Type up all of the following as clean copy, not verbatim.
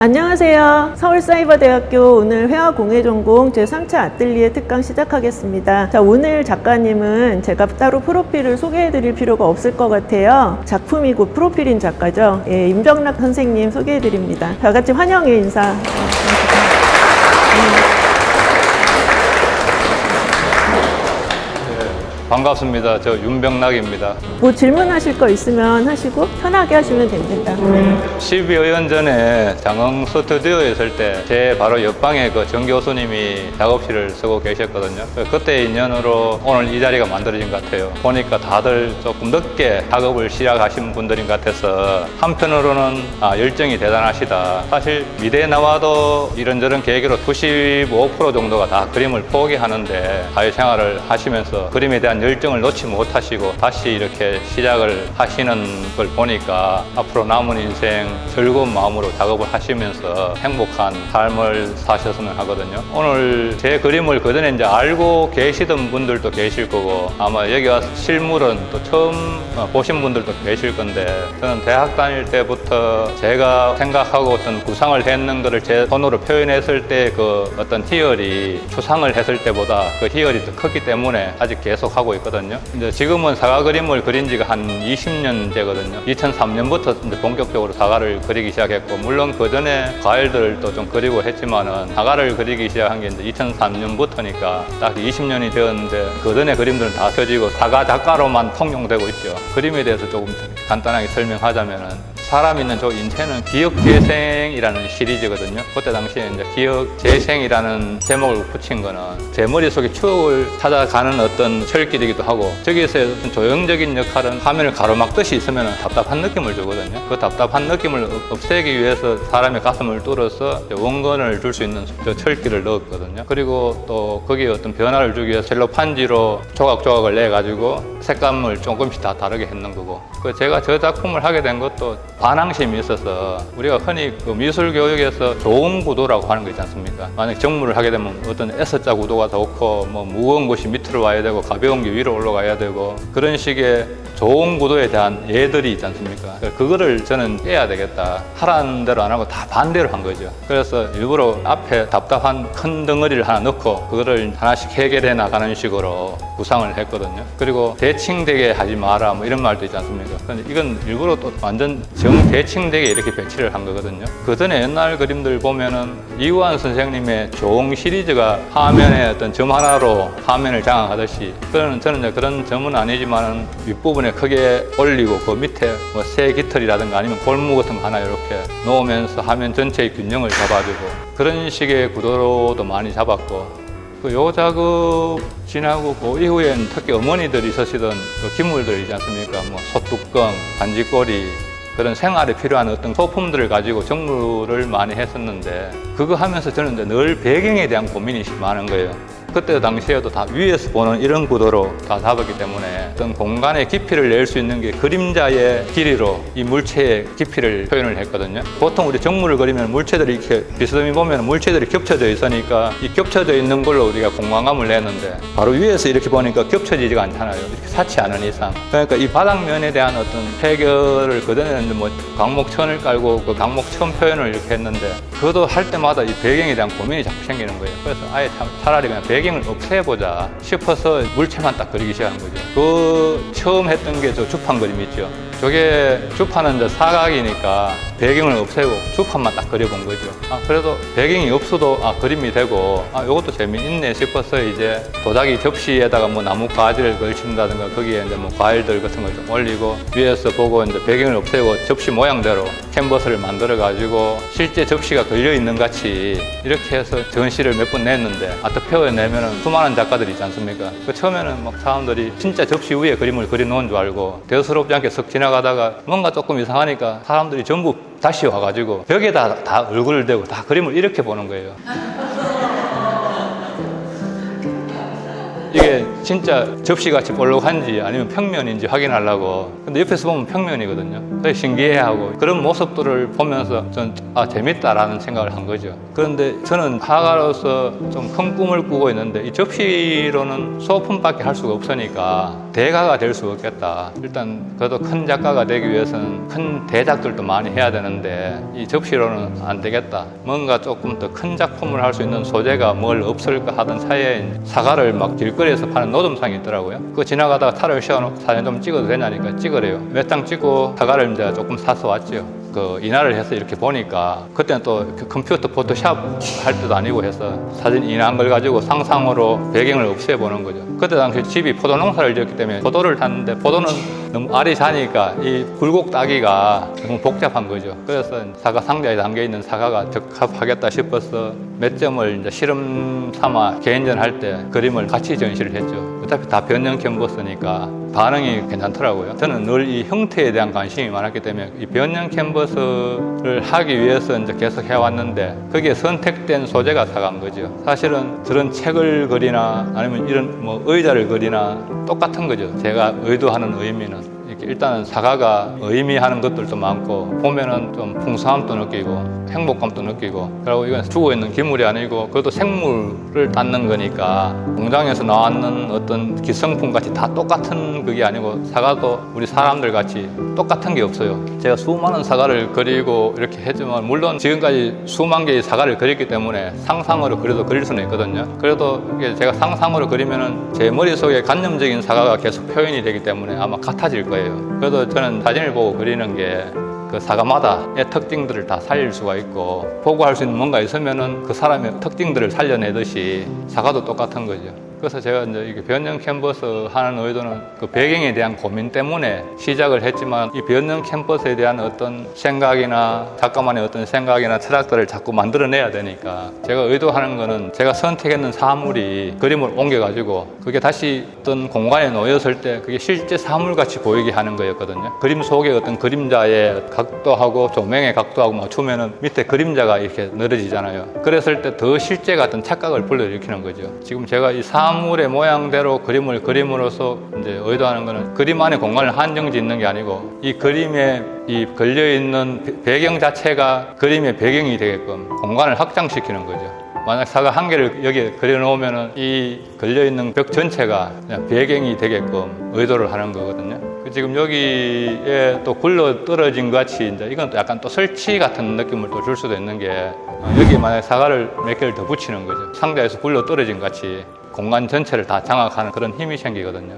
안녕하세요. 서울사이버대학교 오늘 회화공예전공 제3차 아뜰리에 특강 시작하겠습니다. 자, 오늘 작가님은 제가 따로 프로필을 소개해드릴 필요가 없을 것 같아요. 작품이 곧 프로필인 작가죠. 예, 임병락 선생님 소개해드립니다. 다 같이 환영의 인사. 반갑습니다. 저 윤병락입니다. 뭐 질문하실 거 있으면 하시고 편하게 하시면 됩니다. 12여 년 전에 장흥 스튜디오에 있을 때 제 바로 옆방에 그 정 교수님이 작업실을 쓰고 계셨거든요. 그때 인연으로 오늘 이 자리가 만들어진 것 같아요. 보니까 다들 조금 늦게 작업을 시작하신 분들인 것 같아서 한편으로는 열정이 대단하시다. 사실 미대에 나와도 이런저런 계기로 95% 정도가 다 그림을 포기하는데 사회생활을 하시면서 그림에 대한 열정을 놓지 못하시고 다시 이렇게 시작을 하시는 걸 보니까 앞으로 남은 인생 즐거운 마음으로 작업을 하시면서 행복한 삶을 사셨으면 하거든요. 오늘 제 그림을 그전에 이제 알고 계시던 분들도 계실 거고 아마 여기 와서 실물은 또 처음 보신 분들도 계실 건데 저는 대학 다닐 때부터 제가 생각하고 어떤 구상을 했는 거를 제 손으로 표현했을 때 그 어떤 희열이 추상을 했을 때보다 그 희열이 더 컸기 때문에 아직 계속 하고 있거든요. 이제 지금은 사과 그림을 그린 지가 한 20년째거든요. 2003년부터 이제 본격적으로 사과를 그리기 시작했고, 물론 그 전에 과일들도 좀 그리고 했지만은 사과를 그리기 시작한 게 이제 2003년부터니까 딱 20년이 되었는데 그 전에 그림들은 다 펴지고 사과 작가로만 통용되고 있죠. 그림에 대해서 조금 간단하게 설명하자면은 사람 있는 저 인체는 기억재생이라는 시리즈거든요. 그때 당시에 이제 기억재생이라는 제목을 붙인 거는 제 머릿속에 추억을 찾아가는 어떤 철길이기도 하고 저기에서의 어떤 조형적인 역할은 화면을 가로막듯이 있으면 답답한 느낌을 주거든요. 그 답답한 느낌을 없애기 위해서 사람의 가슴을 뚫어서 원근을 줄 수 있는 저 철길을 넣었거든요. 그리고 또 거기에 어떤 변화를 주기 위해서 셀로판지로 조각조각을 내가지고 색감을 조금씩 다 다르게 했는 거고, 제가 저 작품을 하게 된 것도 반항심이 있어서 우리가 흔히 그 미술 교육에서 좋은 구도라고 하는 거 있지 않습니까? 만약 정물을 하게 되면 어떤 S자 구도가 좋고 뭐 무거운 것이 밑으로 와야 되고 가벼운 게 위로 올라가야 되고 그런 식의 좋은 구도에 대한 예들이 있지 않습니까? 그거를 저는 깨야 되겠다. 하라는 대로 안 하고 다 반대로 한 거죠. 그래서 일부러 앞에 답답한 큰 덩어리를 하나 넣고 그거를 하나씩 해결해 나가는 식으로 구상을 했거든요. 그리고 대칭되게 하지 마라 뭐 이런 말도 있지 않습니까? 근데 이건 일부러 또 완전 정대칭되게 이렇게 배치를 한 거거든요. 그 전에 옛날 그림들 보면은 이우환 선생님의 종 시리즈가 화면에 어떤 점 하나로 화면을 장악하듯이 저는 그런 점은 아니지만은 윗부분에 크게 올리고 그 밑에 뭐 새 깃털이라든가 아니면 골무 같은 거 하나 이렇게 놓으면서 화면 전체의 균형을 잡아주고 그런 식의 구도로도 많이 잡았고, 요 작업 지나고 그 이후엔 특히 어머니들이 쓰시던 그 기물들 있지 않습니까? 뭐 소뚜껑, 반지꼬리 그런 생활에 필요한 어떤 소품들을 가지고 정물을 많이 했었는데 그거 하면서 저는 이제 늘 배경에 대한 고민이 많은 거예요. 그때 당시에도 다 위에서 보는 이런 구도로 다 잡았기 때문에 어떤 공간의 깊이를 낼 수 있는 게 그림자의 길이로 이 물체의 깊이를 표현을 했거든요. 보통 우리 정물을 그리면 물체들이 이렇게 비스듬히 보면 물체들이 겹쳐져 있으니까 이 겹쳐져 있는 걸로 우리가 공간감을 내는데 바로 위에서 이렇게 보니까 겹쳐지지가 않잖아요. 이렇게 사치 않은 이상. 그러니까 이 바닥면에 대한 어떤 해결을 그전에는 뭐 강목천을 깔고 그 강목천 표현을 이렇게 했는데 그것도 할 때마다 이 배경에 대한 고민이 자꾸 생기는 거예요. 그래서 아예 차라리 그냥 배경을 없애보자 싶어서 물체만 딱 그리기 시작한 거죠. 그 처음 했던 게 저 주판 그림 있죠. 저게 주판은 이제 사각이니까 배경을 없애고 주판만 딱 그려본 거죠. 그래도 배경이 없어도 그림이 되고 이것도 재미있네 싶어서 이제 도자기 접시에다가 뭐 나무 가지를 걸친다든가 거기에 이제 뭐 과일들 같은 걸 좀 올리고 위에서 보고 이제 배경을 없애고 접시 모양대로 캔버스를 만들어 가지고 실제 접시가 걸려 있는 같이 이렇게 해서 전시를 몇 번 냈는데 아트페어에 내면은 수많은 작가들이 있지 않습니까? 그 처음에는 막 사람들이 진짜 접시 위에 그림을 그려 놓은 줄 알고 대수롭지 않게 쓱 지나가다가 뭔가 조금 이상하니까 사람들이 전부 다시 와가지고 벽에다 다 얼굴을 대고 다 그림을 이렇게 보는 거예요. 이게 진짜 접시같이 볼록한지 아니면 평면인지 확인하려고. 근데 옆에서 보면 평면이거든요. 되게 신기해하고 그런 모습들을 보면서 전 재밌다라는 생각을 한 거죠. 그런데 저는 화가로서 좀 큰 꿈을 꾸고 있는데 이 접시로는 소품밖에 할 수가 없으니까 대가가 될 수 없겠다. 일단 그래도 큰 작가가 되기 위해서는 큰 대작들도 많이 해야 되는데 이 접시로는 안 되겠다. 뭔가 조금 더 큰 작품을 할 수 있는 소재가 뭘 없을까 하던 사이에 사과를 막 길거리에서 파는 노점상이 있더라고요. 그거 지나가다가 차를 세워놓고 사진 좀 찍어도 되냐니까 찍으래요. 몇 장 찍고 사과를 이제 조금 사서 왔죠. 그 인화를 해서 이렇게 보니까 그때는 또 컴퓨터 포토샵 할 때도 아니고 해서 사진 인화한 걸 가지고 상상으로 배경을 없애보는 거죠. 그때 당시 집이 포도 농사를 지었기 때문에 포도를 탔는데 포도는 너무 알이 자니까 이 굴곡 따기가 너무 복잡한 거죠. 그래서 사과 상자에 담겨있는 사과가 적합하겠다 싶어서 몇 점을 이제 실험 삼아 개인전 할 때 그림을 같이 전시를 했죠. 어차피 다 변형 캔버스니까 반응이 괜찮더라고요. 저는 늘 이 형태에 대한 관심이 많았기 때문에 이 변형 캔버스를 하기 위해서 이제 계속 해왔는데 거기에 선택된 소재가 사과인 거죠. 사실은 저런 책을 그리나 아니면 이런 뭐 의자를 그리나 똑같은 거죠. 제가 의도하는 의미는. 이렇게 일단은 사과가 의미하는 것들도 많고 보면은 좀 풍성함도 느끼고 행복감도 느끼고 그리고 이건 죽어있는 기물이 아니고 그것도 생물을 닦는 거니까 공장에서 나왔는 어떤 기성품 같이 다 똑같은 그게 아니고 사과도 우리 사람들 같이 똑같은 게 없어요. 제가 수많은 사과를 그리고 이렇게 했지만 물론 지금까지 수만 개의 사과를 그렸기 때문에 상상으로 그려도 그릴 수는 있거든요. 그래도 이게 제가 상상으로 그리면은 제 머릿속에 관념적인 사과가 계속 표현이 되기 때문에 아마 같아질 거예요. 그래도 저는 사진을 보고 그리는 게 그 사과마다의 특징들을 다 살릴 수가 있고 보고 할 수 있는 뭔가 있으면은 그 사람의 특징들을 살려내듯이 사과도 똑같은 거죠. 그래서 제가 이제 이게 변형 캔버스 하는 의도는 그 배경에 대한 고민 때문에 시작을 했지만 이 변형 캔버스에 대한 어떤 생각이나 작가만의 어떤 생각이나 철학들을 자꾸 만들어내야 되니까 제가 의도하는 거는 제가 선택했는 사물이 그림을 옮겨가지고 그게 다시 어떤 공간에 놓였을 때 그게 실제 사물같이 보이게 하는 거였거든요. 그림 속에 어떤 그림자의 각도하고 조명의 각도하고 맞추면은 밑에 그림자가 이렇게 늘어지잖아요. 그랬을 때 더 실제 같은 착각을 불러일으키는 거죠. 지금 제가 이 사물의 모양대로 그림을 그림으로써 이제 의도하는 거는 그림 안에 공간을 한정 짓는 게 아니고 이 그림에 이 걸려있는 배경 자체가 그림의 배경이 되게끔 공간을 확장시키는 거죠. 만약 사과 한 개를 여기에 그려놓으면 이 걸려있는 벽 전체가 그냥 배경이 되게끔 의도를 하는 거거든요. 지금 여기에 또 굴러 떨어진 것 같이 이제 이건 또 약간 또 설치 같은 느낌을 또 줄 수도 있는 게 여기에 만약 사과를 몇 개를 더 붙이는 거죠. 상자에서 굴러 떨어진 것 같이 공간 전체를 다 장악하는 그런 힘이 생기거든요.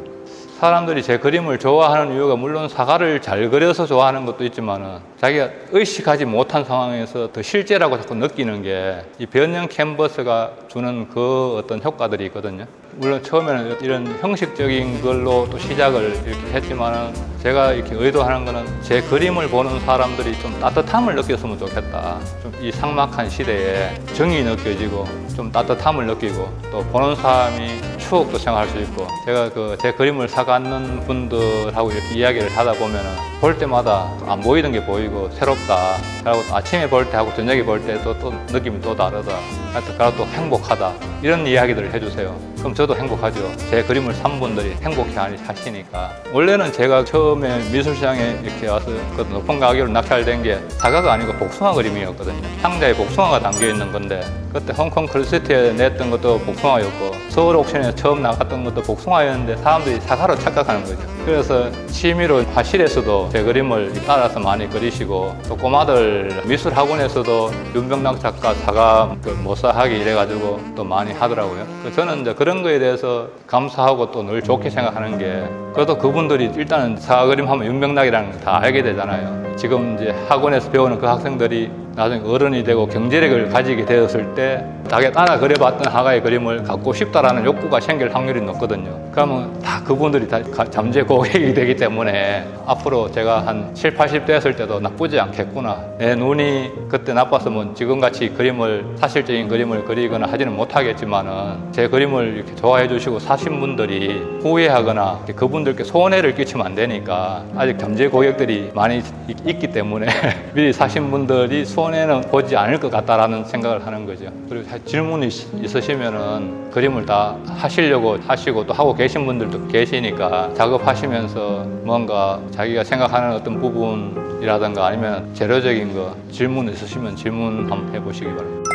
사람들이 제 그림을 좋아하는 이유가 물론 사과를 잘 그려서 좋아하는 것도 있지만은 자기가 의식하지 못한 상황에서 더 실제라고 자꾸 느끼는 게 이 변형 캔버스가 주는 그 어떤 효과들이 있거든요. 물론 처음에는 이런 형식적인 걸로 또 시작을 이렇게 했지만은 제가 이렇게 의도하는 거는 제 그림을 보는 사람들이 좀 따뜻함을 느꼈으면 좋겠다. 좀 이 삭막한 시대에 정이 느껴지고 좀 따뜻함을 느끼고 또 보는 사람이 추억도 생각할 수 있고 제가 그 제 그림을 사가는 분들하고 이렇게 이야기를 하다 보면은 볼 때마다 안 보이던 게 보이고 새롭다. 그리고 아침에 볼 때하고 저녁에 볼 때 또 느낌이 또 다르다. 하여튼 그리고 또 행복하다. 이런 이야기들을 해주세요. 그럼 저도 행복하죠. 제 그림을 산 분들이 행복해 하시니까. 원래는 제가 처음에 미술시장에 이렇게 와서 그 높은 가격으로 낙찰된 게 사과가 아니고 복숭아 그림이었거든요. 상자에 복숭아가 담겨 있는 건데 그때 홍콩 클시티에 냈던 것도 복숭아였고 서울 옥션에 처음 나갔던 것도 복숭아였는데 사람들이 사과로 착각하는 거죠. 그래서 취미로 화실에서도 제 그림을 따라서 많이 그리시고 또 꼬마들 미술학원에서도 윤병락 작가 사과 모사하기 이래가지고 또 많이 하더라고요. 저는 이제 그런 거에 대해서 감사하고 또 늘 좋게 생각하는 게 그래도 그분들이 일단은 사과 그림 하면 윤병락이라는 걸 다 알게 되잖아요. 지금 이제 학원에서 배우는 그 학생들이 나중에 어른이 되고 경제력을 가지게 되었을 때 자기가 따라 그려봤던 화가의 그림을 갖고 싶다라는 욕구가 생길 확률이 높거든요. 그러면 다 그분들이 다 잠재 고객이 되기 때문에 앞으로 제가 한 7, 80 됐을 때도 나쁘지 않겠구나. 내 눈이 그때 나빴으면 지금같이 그림을 사실적인 그림을 그리거나 하지는 못하겠지만은 제 그림을 이렇게 좋아해 주시고 사신 분들이 후회하거나 그분들께 손해를 끼치면 안 되니까 아직 잠재 고객들이 많이 있기 때문에 미리 사신 분들이 손해는 보지 않을 것 같다라는 생각을 하는 거죠. 그리고 질문이 있으시면은 그림을 다 하시려고 하시고 또 하고 계신 분들도 계시니까 작업하시면서 뭔가 자기가 생각하는 어떤 부분이라든가 아니면 재료적인 거 질문 있으시면 질문 한번 해보시기 바랍니다.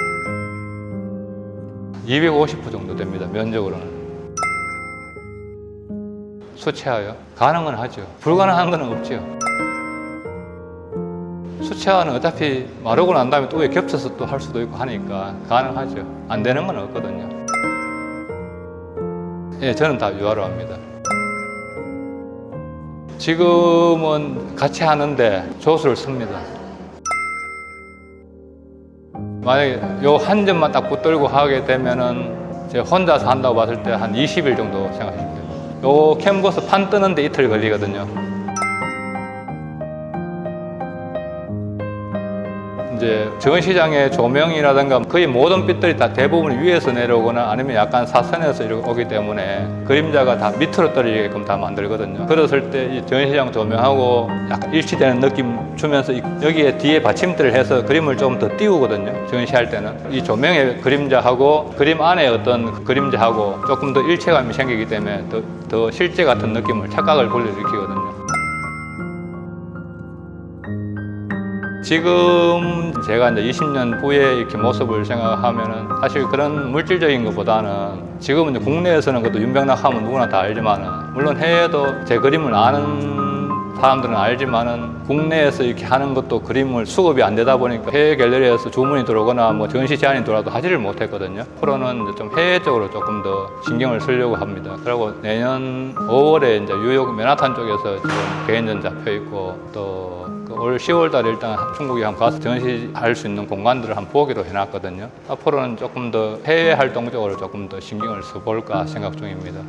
250호 정도 됩니다. 면적으로는. 수채화요? 가능은 하죠. 불가능한 건 없죠. 수채화는 어차피 마르고 난 다음에 또 왜 겹쳐서 또 할 수도 있고 하니까 가능하죠. 안 되는 건 없거든요. 예, 저는 다 유화로 합니다. 지금은 같이 하는데 조수를 씁니다. 만약에 요 한 점만 딱 붙들고 하게 되면은 제가 혼자서 한다고 봤을 때 한 20일 정도 생각하시면 돼요. 요 캔버스 판 뜨는데 이틀 걸리거든요. 이제 전시장의 조명이라든가 거의 모든 빛들이 다 대부분 위에서 내려오거나 아니면 약간 사선에서 이렇게 오기 때문에 그림자가 다 밑으로 떨어지게끔 다 만들거든요. 그랬을 때 이 전시장 조명하고 약간 일치되는 느낌 주면서 여기에 뒤에 받침대를 해서 그림을 좀 더 띄우거든요. 전시할 때는 이 조명의 그림자하고 그림 안에 어떤 그림자하고 조금 더 일체감이 생기기 때문에 더 실제 같은 느낌을 착각을 불러일으키거든요. 지금 제가 이제 20년 후에 이렇게 모습을 생각하면은 사실 그런 물질적인 것보다는 지금은 이제 국내에서는 그것도 윤병락 하면 누구나 다 알지만은 물론 해외도 제 그림을 아는 사람들은 알지만은 국내에서 이렇게 하는 것도 그림을 수급이 안 되다 보니까 해외 갤러리에서 주문이 들어오거나 뭐 전시 제안이 들어와도 하지를 못했거든요. 앞으로는 이제 좀 해외 쪽으로 조금 더 신경을 쓰려고 합니다. 그리고 내년 5월에 이제 뉴욕 맨하탄 쪽에서 지금 개인전 잡혀 있고 또 올 10월 달에 일단 중국에 한번 가서 전시할 수 있는 공간들을 한번 보기로 해놨거든요. 앞으로는 조금 더 해외 활동 쪽으로 조금 더 신경을 써볼까 생각 중입니다.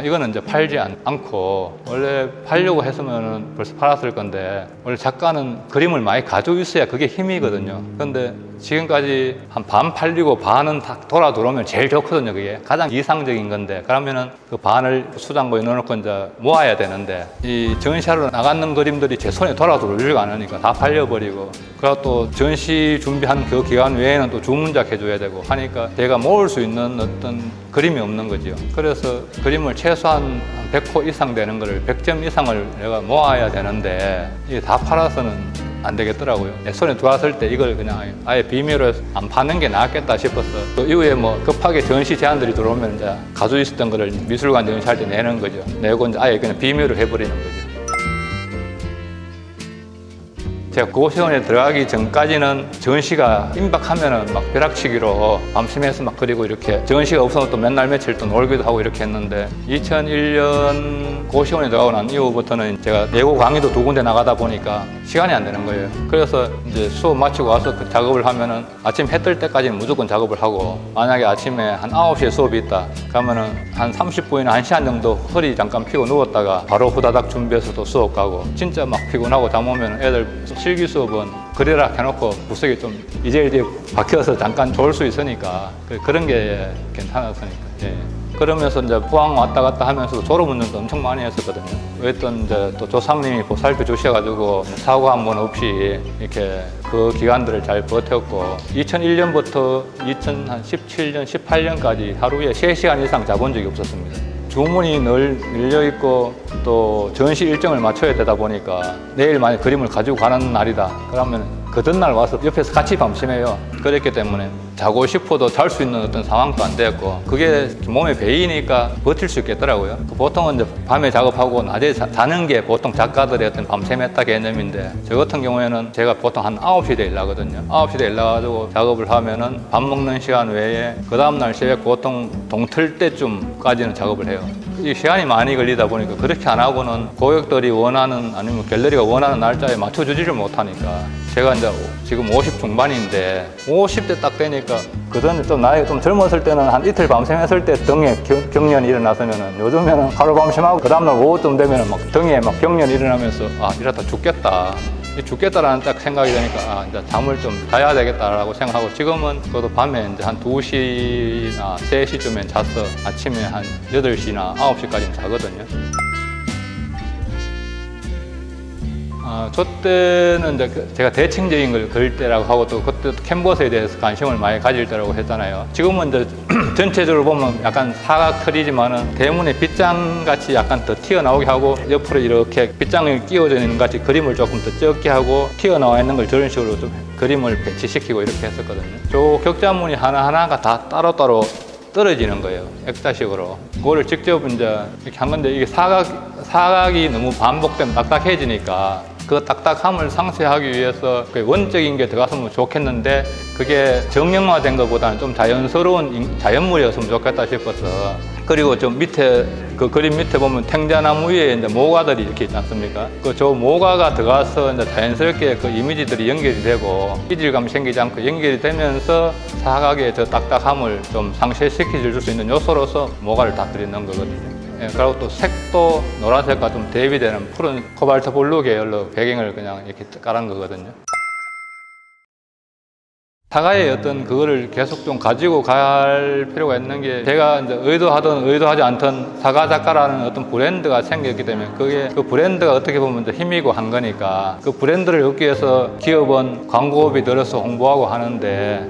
이거는 이제 팔지 않고 원래 팔려고 했으면 벌써 팔았을 건데 원래 작가는 그림을 많이 가지고 있어야 그게 힘이거든요. 그런데 지금까지 한 반 팔리고 반은 다 돌아 들어오면 제일 좋거든요. 그게 가장 이상적인 건데 그러면은 그 반을 수장고에 넣어놓고 이제 모아야 되는데 이 전시하러 나가는 그림들이 제 손에 돌아 들어오지가 않으니까 다 팔려버리고 그리고 또 전시 준비하는 그 기간 외에는 또 주문작 해줘야 되고 하니까 제가 모을 수 있는 어떤 그림이 없는 거죠. 그래서 그림을 최소한 100호 이상 되는 거를 100점 이상을 내가 모아야 되는데 이게 다 팔아서는 안 되겠더라고요. 내 손에 들어왔을 때 이걸 그냥 아예 비밀로 안 파는 게 낫겠다 싶어서 그 이후에 뭐 급하게 전시 제안들이 들어오면 이제 가지고 있었던 거를 미술관 전시할 때 내는 거죠. 내고 이제 아예 그냥 비밀로 해버리는 거죠. 제가 고시원에 들어가기 전까지는 전시가 임박하면은 막 벼락치기로 밤새면서 막 그리고 이렇게 전시가 없어서 또 맨날 며칠 또 놀기도 하고 이렇게 했는데 2001년 고시원에 들어가고 난 이후부터는 제가 예고 강의도 2군데 나가다 보니까 시간이 안 되는 거예요. 그래서 이제 수업 마치고 와서 그 작업을 하면은 아침 해 뜰 때까지는 무조건 작업을 하고 만약에 아침에 한 9시에 수업이 있다 그러면은 한 30분이나 1시간 정도 허리 잠깐 펴고 누웠다가 바로 후다닥 준비해서 또 수업 가고 진짜 막 피곤하고 잠 오면 애들 실기 수업은 그래라 해놓고 구석에 좀 이제 박혀서 잠깐 졸 수 있으니까 그런 게 괜찮았으니까. 예. 그러면서 이제 부항 왔다 갔다 하면서 졸업 운동도 엄청 많이 했었거든요. 어떤 이제 또 조상님이 보살펴 주셔가지고 사고 한 번 없이 이렇게 그 기간들을 잘 버텼고 2001년부터 2017년, 18년까지 하루에 3시간 이상 자본 적이 없었습니다. 주문이 늘 밀려 있고 또 전시 일정을 맞춰야 되다 보니까 내일 만약 그림을 가지고 가는 날이다 그러면 그 전날 와서 옆에서 같이 밤새매요. 그랬기 때문에 자고 싶어도 잘 수 있는 어떤 상황도 안 됐고 그게 몸에 배이니까 버틸 수 있겠더라고요. 보통은 이제 밤에 작업하고 낮에 자는 게 보통 작가들의 어떤 밤새맸다 개념인데 저 같은 경우에는 제가 보통 한 9시에 일나거든요. 9시에 일나가지고 작업을 하면은 밥 먹는 시간 외에 그 다음날 새벽 보통 동틀 때쯤까지는 작업을 해요. 이 시간이 많이 걸리다 보니까 그렇게 안 하고는 고객들이 원하는 아니면 갤러리가 원하는 날짜에 맞춰주지를 못하니까 제가 이제 지금 50 중반인데 50대 딱 되니까 그전 좀 나이가 좀 젊었을 때는 한 이틀 밤샘했을 때 등에 경련이 일어났으면은 요즘에는 하루 밤샘하고 그 다음날 오후쯤 되면은 막 등에 막 경련이 일어나면서 이러다 죽겠다. 죽겠다라는 딱 생각이 드니까 이제 잠을 좀 자야 되겠다라고 생각하고 지금은 그래도 밤에 이제 한 2시나 3시쯤엔 자서 아침에 한 8시나 9시까지는 자거든요. 저 때는 이제 제가 대칭적인 걸 그릴 때라고 하고 또 그때 캔버스에 대해서 관심을 많이 가질 때라고 했잖아요. 지금은 이제 전체적으로 보면 약간 사각틀이지만은 대문에 빗장 같이 약간 더 튀어나오게 하고 옆으로 이렇게 빗장이 끼워져 있는 같이 그림을 조금 더 적게 하고 튀어나와 있는 걸 저런 식으로 좀 그림을 배치시키고 이렇게 했었거든요. 저 격자무늬 하나하나가 다 따로따로 떨어지는 거예요. 액자식으로. 그거를 직접 이제 이렇게 한 건데 이게 사각이 너무 반복되면 딱딱해지니까 그 딱딱함을 상쇄하기 위해서 그 원적인 게 들어갔으면 좋겠는데 그게 정형화된 것보다는 좀 자연스러운 자연물이었으면 좋겠다 싶어서 그리고 좀 밑에 그 그림 밑에 보면 탱자나무 위에 이제 모가들이 이렇게 있지 않습니까? 그 저 모가가 들어가서 이제 자연스럽게 그 이미지들이 연결이 되고 이질감이 생기지 않고 연결이 되면서 사각의 저 딱딱함을 좀 상쇄시켜 줄 수 있는 요소로서 모가를 다 들여놓은 거거든요. 예, 그리고 또 색도 노란색과 좀 대비되는 푸른 코발트 블루 계열로 배경을 그냥 이렇게 깔은 거거든요. 사과의 어떤 그거를 계속 좀 가지고 갈 필요가 있는 게 제가 이제 의도하든 의도하지 않든 사과 작가라는 어떤 브랜드가 생겼기 때문에 그게 그 브랜드가 어떻게 보면 이제 힘이고 한 거니까 그 브랜드를 얻기 위해서 기업은 광고비 들여서 홍보하고 하는데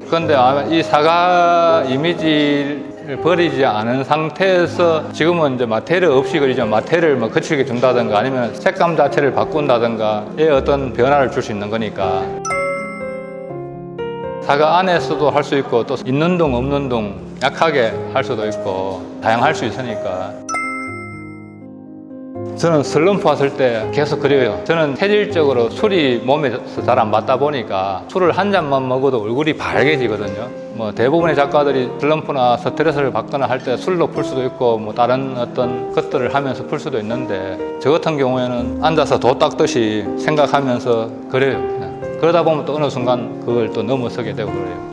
그런데 아마 이 사과 이미지를 버리지 않은 상태에서 지금은 이제 마테리얼 없이 그리지만 마테리얼을 뭐 거칠게 준다든가 아니면 색감 자체를 바꾼다든가의 어떤 변화를 줄 수 있는 거니까 사과 안에서도 할 수 있고 또 있는 동 없는 동 약하게 할 수도 있고 다양할 수 있으니까 저는 슬럼프 왔을 때 계속 그려요. 저는 체질적으로 술이 몸에서 잘 안 맞다 보니까 술을 한 잔만 먹어도 얼굴이 밝아지거든요. 뭐 대부분의 작가들이 슬럼프나 스트레스를 받거나 할 때 술로 풀 수도 있고 뭐 다른 어떤 것들을 하면서 풀 수도 있는데 저 같은 경우에는 앉아서 도 닦듯이 생각하면서 그래요. 그냥. 그러다 보면 또 어느 순간 그걸 또 넘어서게 되고 그래요.